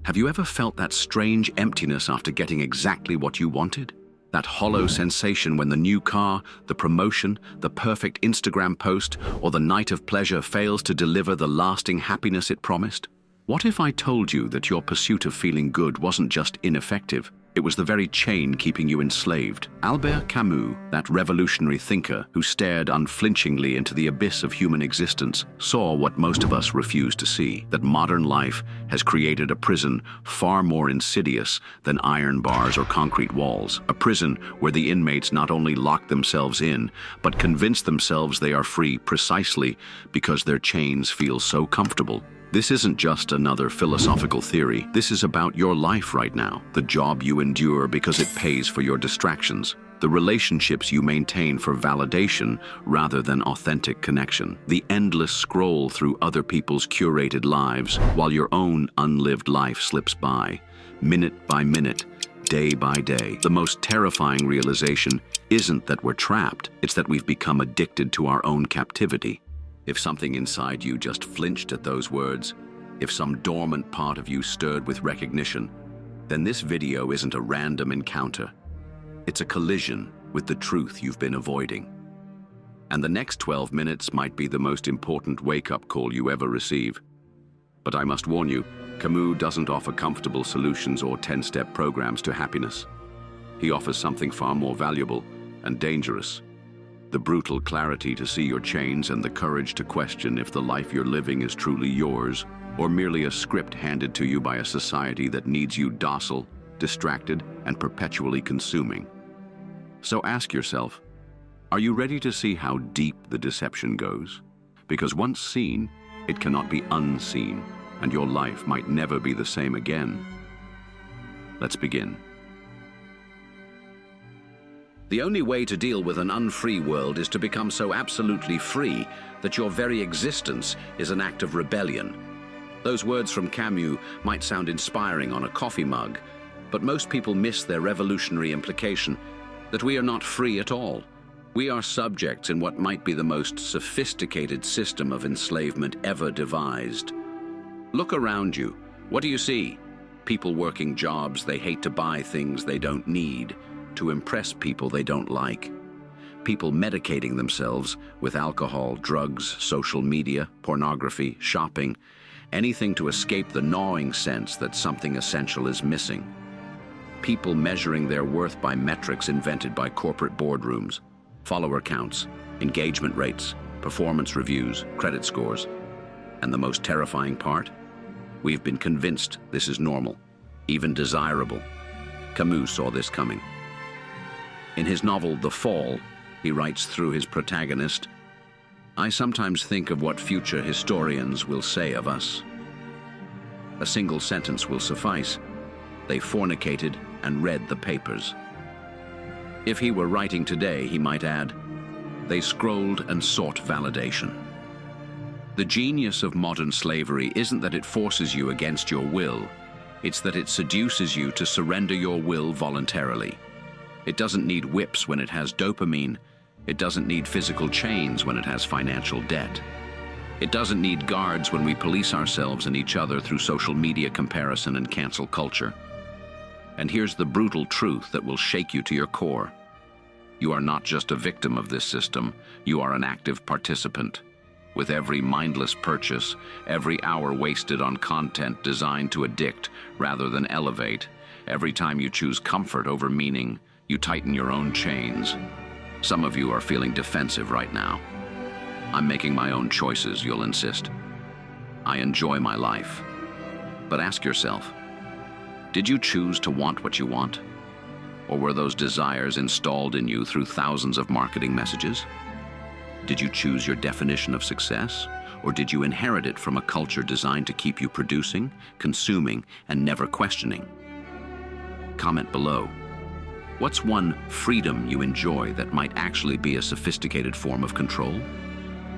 Have you ever felt that strange emptiness after getting exactly what you wanted? That hollow sensation when the new car, the promotion, the perfect Instagram post, or the night of pleasure fails to deliver the lasting happiness it promised? What if I told you that your pursuit of feeling good wasn't just ineffective? It was the very chain keeping you enslaved. Albert Camus, that revolutionary thinker who stared unflinchingly into the abyss of human existence, saw what most of us refuse to see, that modern life has created a prison far more insidious than iron bars or concrete walls. A prison where the inmates not only lock themselves in, but convince themselves they are free precisely because their chains feel so comfortable. This isn't just another philosophical theory. This is about your life right now, the job you endure because it pays for your distractions, the relationships you maintain for validation rather than authentic connection, the endless scroll through other people's curated lives while your own unlived life slips by, minute by minute, day by day. The most terrifying realization isn't that we're trapped, it's that we've become addicted to our own captivity. If something inside you just flinched at those words, if some dormant part of you stirred with recognition, then this video isn't a random encounter. It's a collision with the truth you've been avoiding. And the next 12 minutes might be the most important wake-up call you ever receive. But I must warn you, Camus doesn't offer comfortable solutions or 10-step programs to happiness. He offers something far more valuable and dangerous. The brutal clarity to see your chains and the courage to question if the life you're living is truly yours, or merely a script handed to you by a society that needs you docile, distracted, and perpetually consuming. So ask yourself, are you ready to see how deep the deception goes? Because once seen, it cannot be unseen, and your life might never be the same again. Let's begin. The only way to deal with an unfree world is to become so absolutely free that your very existence is an act of rebellion. Those words from Camus might sound inspiring on a coffee mug, but most people miss their revolutionary implication that we are not free at all. We are subjects in what might be the most sophisticated system of enslavement ever devised. Look around you. What do you see? People working jobs they hate to buy things they don't need, to impress people they don't like. People medicating themselves with alcohol, drugs, social media, pornography, shopping, anything to escape the gnawing sense that something essential is missing. People measuring their worth by metrics invented by corporate boardrooms, follower counts, engagement rates, performance reviews, credit scores. And the most terrifying part? We've been convinced this is normal, even desirable. Camus saw this coming. In his novel, The Fall, he writes through his protagonist, "I sometimes think of what future historians will say of us. A single sentence will suffice. They fornicated and read the papers." If he were writing today, he might add, "They scrolled and sought validation." The genius of modern slavery isn't that it forces you against your will, it's that it seduces you to surrender your will voluntarily. It doesn't need whips when it has dopamine. It doesn't need physical chains when it has financial debt. It doesn't need guards when we police ourselves and each other through social media comparison and cancel culture. And here's the brutal truth that will shake you to your core. You are not just a victim of this system, you are an active participant. With every mindless purchase, every hour wasted on content designed to addict rather than elevate, every time you choose comfort over meaning, you tighten your own chains. Some of you are feeling defensive right now. I'm making my own choices, you'll insist. I enjoy my life. But ask yourself, did you choose to want what you want? Or were those desires installed in you through thousands of marketing messages? Did you choose your definition of success? Or did you inherit it from a culture designed to keep you producing, consuming, and never questioning? Comment below. What's one freedom you enjoy that might actually be a sophisticated form of control?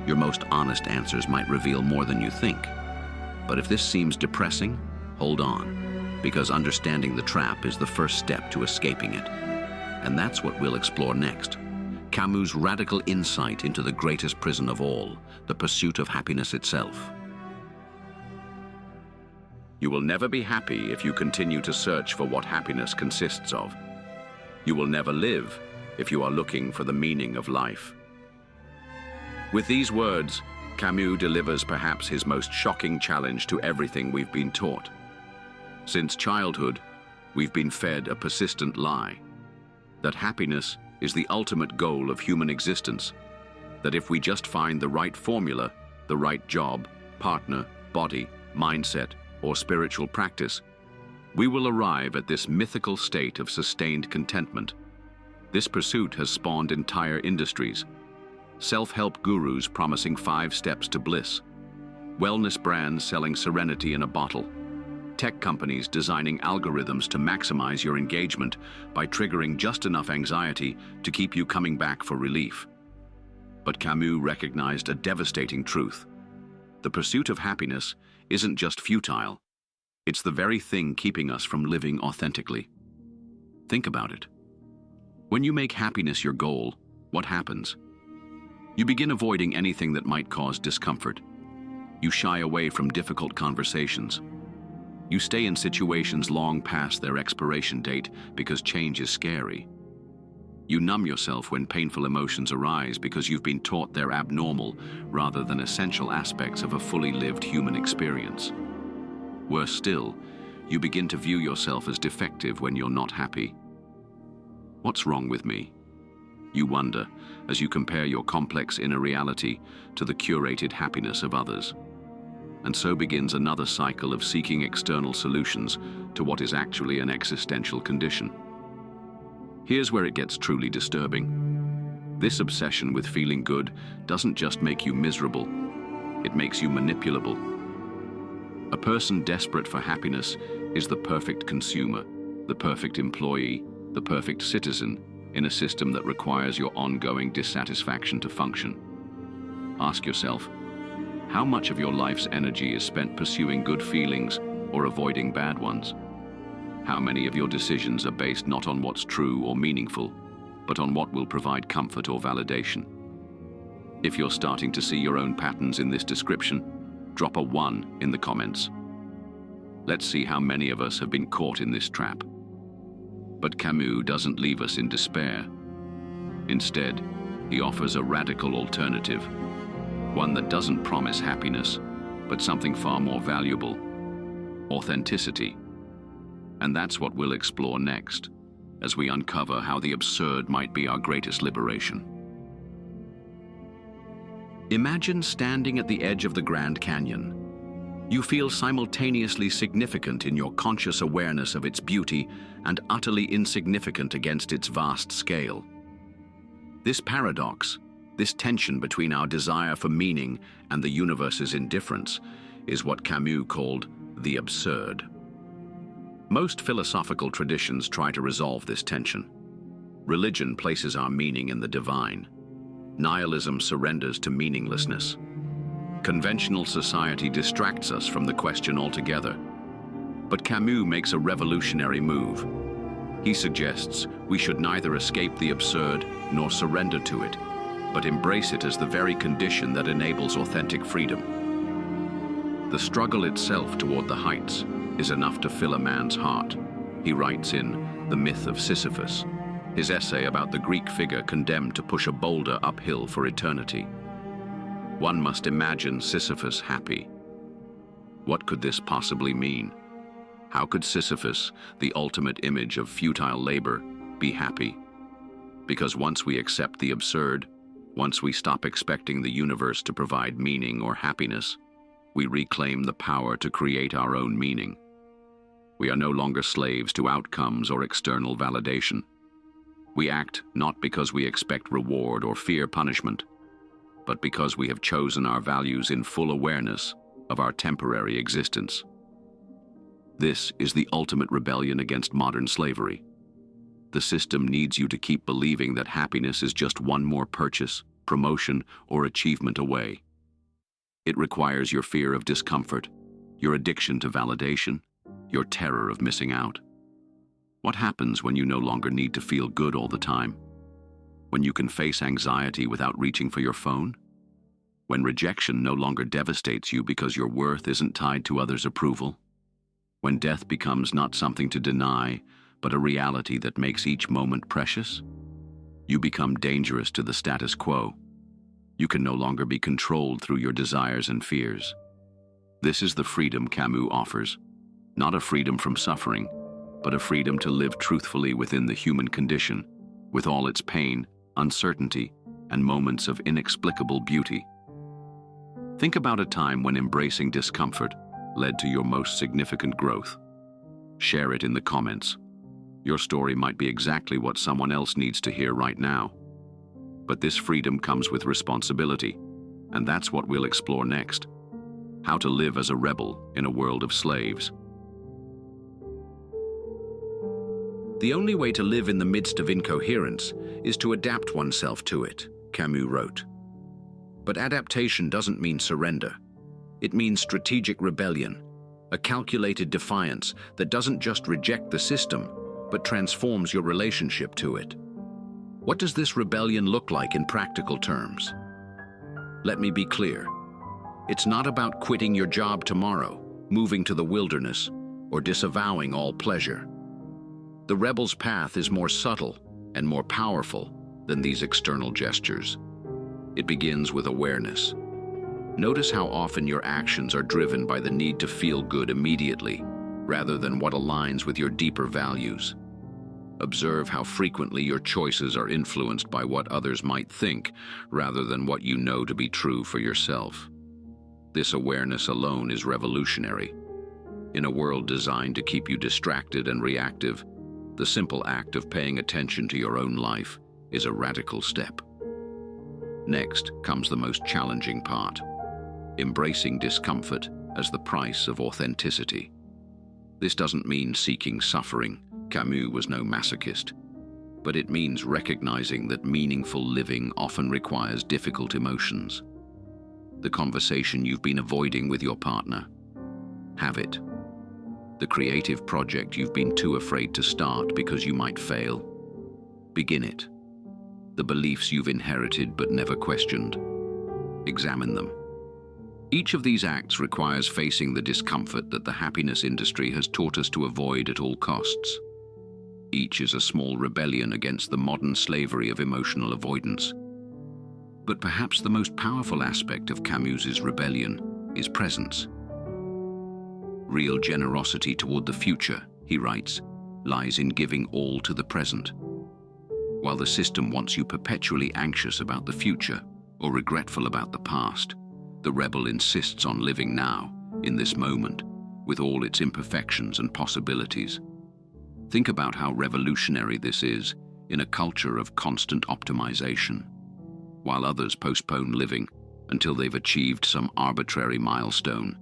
Your most honest answers might reveal more than you think. But if this seems depressing, hold on, because understanding the trap is the first step to escaping it. And that's what we'll explore next. Camus' radical insight into the greatest prison of all, the pursuit of happiness itself. You will never be happy if you continue to search for what happiness consists of. You will never live if you are looking for the meaning of life. With these words, Camus delivers perhaps his most shocking challenge to everything we've been taught. Since childhood, we've been fed a persistent lie, that happiness is the ultimate goal of human existence, that if we just find the right formula, the right job, partner, body, mindset, or spiritual practice, we will arrive at this mythical state of sustained contentment. This pursuit has spawned entire industries. Self-help gurus promising 5 steps to bliss. Wellness brands selling serenity in a bottle. Tech companies designing algorithms to maximize your engagement by triggering just enough anxiety to keep you coming back for relief. But Camus recognized a devastating truth. The pursuit of happiness isn't just futile. It's the very thing keeping us from living authentically. Think about it. When you make happiness your goal, what happens? You begin avoiding anything that might cause discomfort. You shy away from difficult conversations. You stay in situations long past their expiration date because change is scary. You numb yourself when painful emotions arise because you've been taught they're abnormal rather than essential aspects of a fully lived human experience. Worse still, you begin to view yourself as defective when you're not happy. What's wrong with me? You wonder as you compare your complex inner reality to the curated happiness of others. And so begins another cycle of seeking external solutions to what is actually an existential condition. Here's where it gets truly disturbing. This obsession with feeling good doesn't just make you miserable, it makes you manipulable. A person desperate for happiness is the perfect consumer, the perfect employee, the perfect citizen in a system that requires your ongoing dissatisfaction to function. Ask yourself, how much of your life's energy is spent pursuing good feelings or avoiding bad ones? How many of your decisions are based not on what's true or meaningful, but on what will provide comfort or validation? If you're starting to see your own patterns in this description, drop a 1 in the comments. Let's see how many of us have been caught in this trap. But Camus doesn't leave us in despair. Instead, he offers a radical alternative, one that doesn't promise happiness, but something far more valuable: authenticity. And that's what we'll explore next, as we uncover how the absurd might be our greatest liberation. Imagine standing at the edge of the Grand Canyon. You feel simultaneously significant in your conscious awareness of its beauty and utterly insignificant against its vast scale. This paradox, this tension between our desire for meaning and the universe's indifference, is what Camus called the absurd. Most philosophical traditions try to resolve this tension. Religion places our meaning in the divine. Nihilism surrenders to meaninglessness. Conventional society distracts us from the question altogether. But Camus makes a revolutionary move. He suggests we should neither escape the absurd nor surrender to it, but embrace it as the very condition that enables authentic freedom. The struggle itself toward the heights is enough to fill a man's heart. He writes in The Myth of Sisyphus, his essay about the Greek figure condemned to push a boulder uphill for eternity. One must imagine Sisyphus happy. What could this possibly mean? How could Sisyphus, the ultimate image of futile labor, be happy? Because once we accept the absurd, once we stop expecting the universe to provide meaning or happiness, we reclaim the power to create our own meaning. We are no longer slaves to outcomes or external validation. We act not because we expect reward or fear punishment, but because we have chosen our values in full awareness of our temporary existence. This is the ultimate rebellion against modern slavery. The system needs you to keep believing that happiness is just one more purchase, promotion, or achievement away. It requires your fear of discomfort, your addiction to validation, your terror of missing out. What happens when you no longer need to feel good all the time? When you can face anxiety without reaching for your phone? When rejection no longer devastates you because your worth isn't tied to others' approval? When death becomes not something to deny, but a reality that makes each moment precious, you become dangerous to the status quo. You can no longer be controlled through your desires and fears. This is the freedom Camus offers. Not a freedom from suffering, but a freedom to live truthfully within the human condition, with all its pain, uncertainty, and moments of inexplicable beauty. Think about a time when embracing discomfort led to your most significant growth. Share it in the comments. Your story might be exactly what someone else needs to hear right now. But this freedom comes with responsibility, and that's what we'll explore next. How to live as a rebel in a world of slaves. The only way to live in the midst of incoherence is to adapt oneself to it, Camus wrote. But adaptation doesn't mean surrender. It means strategic rebellion, a calculated defiance that doesn't just reject the system, but transforms your relationship to it. What does this rebellion look like in practical terms? Let me be clear. It's not about quitting your job tomorrow, moving to the wilderness, or disavowing all pleasure. The rebel's path is more subtle and more powerful than these external gestures. It begins with awareness. Notice how often your actions are driven by the need to feel good immediately, rather than what aligns with your deeper values. Observe how frequently your choices are influenced by what others might think, rather than what you know to be true for yourself. This awareness alone is revolutionary. In a world designed to keep you distracted and reactive, the simple act of paying attention to your own life is a radical step. Next comes the most challenging part: embracing discomfort as the price of authenticity. This doesn't mean seeking suffering. Camus was no masochist. But it means recognizing that meaningful living often requires difficult emotions. The conversation you've been avoiding with your partner. Have it. The creative project you've been too afraid to start because you might fail. Begin it. The beliefs you've inherited but never questioned. Examine them. Each of these acts requires facing the discomfort that the happiness industry has taught us to avoid at all costs. Each is a small rebellion against the modern slavery of emotional avoidance. But perhaps the most powerful aspect of Camus's rebellion is presence. Real generosity toward the future, he writes, lies in giving all to the present. While the system wants you perpetually anxious about the future or regretful about the past, the rebel insists on living now, in this moment, with all its imperfections and possibilities. Think about how revolutionary this is in a culture of constant optimization. While others postpone living until they've achieved some arbitrary milestone,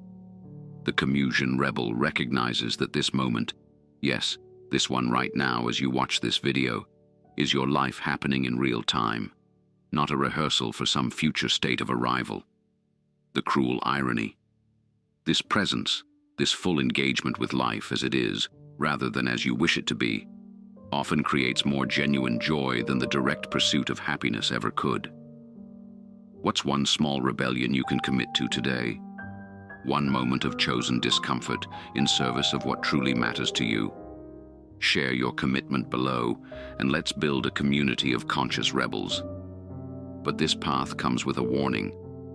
the Camusian rebel recognizes that this moment, yes, this one right now as you watch this video, is your life happening in real time, not a rehearsal for some future state of arrival. The cruel irony. This presence, this full engagement with life as it is, rather than as you wish it to be, often creates more genuine joy than the direct pursuit of happiness ever could. What's one small rebellion you can commit to today? One moment of chosen discomfort in service of what truly matters to you? Share your commitment below, and let's build a community of conscious rebels. But this path comes with a warning,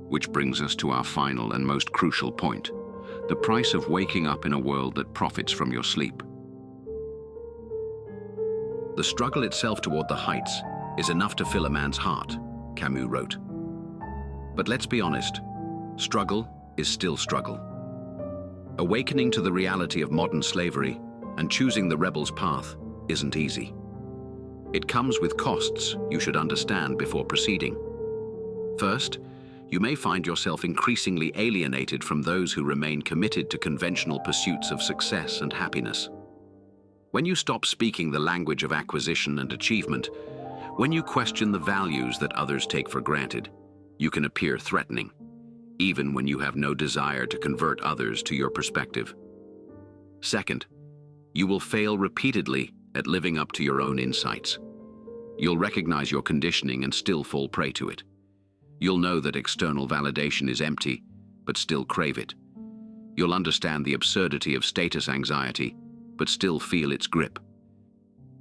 which brings us to our final and most crucial point: the price of waking up in a world that profits from your sleep. The struggle itself toward the heights is enough to fill a man's heart, Camus wrote. But let's be honest, struggle is still struggle. Awakening to the reality of modern slavery and choosing the rebel's path isn't easy. It comes with costs you should understand before proceeding. First, you may find yourself increasingly alienated from those who remain committed to conventional pursuits of success and happiness. When you stop speaking the language of acquisition and achievement, when you question the values that others take for granted, you can appear threatening, even when you have no desire to convert others to your perspective. Second, you will fail repeatedly at living up to your own insights. You'll recognize your conditioning and still fall prey to it. You'll know that external validation is empty, but still crave it. You'll understand the absurdity of status anxiety, but still feel its grip.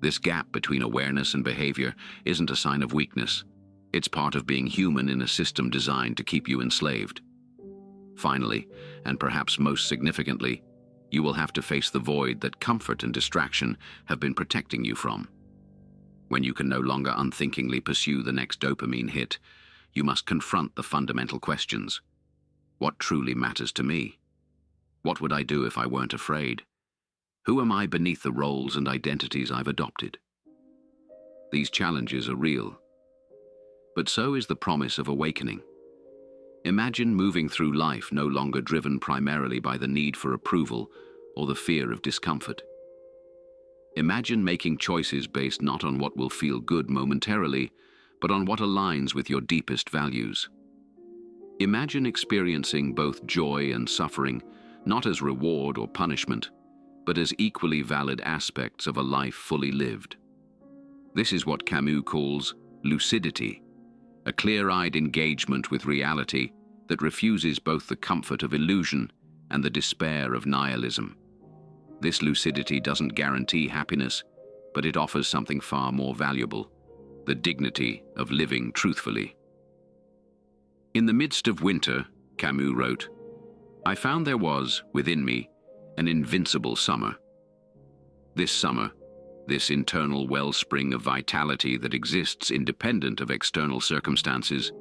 This gap between awareness and behavior isn't a sign of weakness. It's part of being human in a system designed to keep you enslaved. Finally, and perhaps most significantly, you will have to face the void that comfort and distraction have been protecting you from. When you can no longer unthinkingly pursue the next dopamine hit, you must confront the fundamental questions. What truly matters to me? What would I do if I weren't afraid? Who am I beneath the roles and identities I've adopted? These challenges are real, but so is the promise of awakening. Imagine moving through life no longer driven primarily by the need for approval or the fear of discomfort. Imagine making choices based not on what will feel good momentarily, but on what aligns with your deepest values. Imagine experiencing both joy and suffering, not as reward or punishment, but as equally valid aspects of a life fully lived. This is what Camus calls lucidity, a clear-eyed engagement with reality that refuses both the comfort of illusion and the despair of nihilism. This lucidity doesn't guarantee happiness, but it offers something far more valuable: the dignity of living truthfully. In the midst of winter, Camus wrote, I found there was, within me, an invincible summer. This summer, this internal wellspring of vitality that exists independent of external circumstances,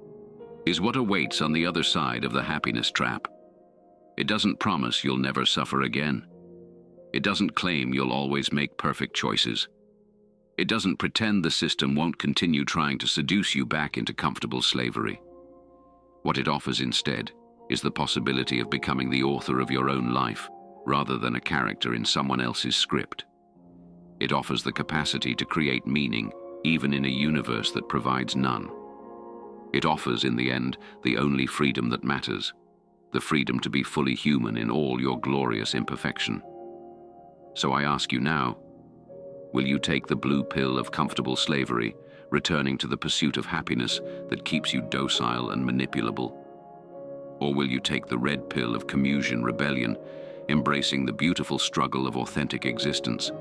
is what awaits on the other side of the happiness trap. It doesn't promise you'll never suffer again. It doesn't claim you'll always make perfect choices. It doesn't pretend the system won't continue trying to seduce you back into comfortable slavery. What it offers instead is the possibility of becoming the author of your own life, rather than a character in someone else's script. It offers the capacity to create meaning, even in a universe that provides none. It offers, in the end, the only freedom that matters, the freedom to be fully human in all your glorious imperfection. So I ask you now, will you take the blue pill of comfortable slavery, returning to the pursuit of happiness that keeps you docile and manipulable? Or will you take the red pill of Camusian rebellion, embracing the beautiful struggle of authentic existence?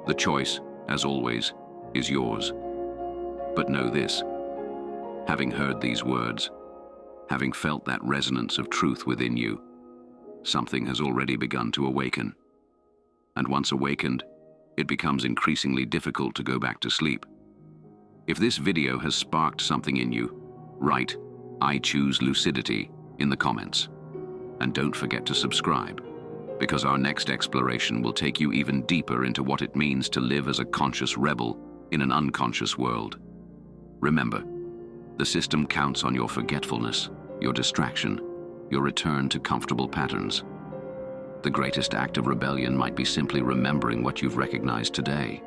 The choice, as always, is yours. But know this: having heard these words, having felt that resonance of truth within you, something has already begun to awaken. And once awakened, it becomes increasingly difficult to go back to sleep. If this video has sparked something in you, write "I choose lucidity" in the comments. And don't forget to subscribe, because our next exploration will take you even deeper into what it means to live as a conscious rebel in an unconscious world. Remember, the system counts on your forgetfulness, your distraction, your return to comfortable patterns. The greatest act of rebellion might be simply remembering what you've recognized today.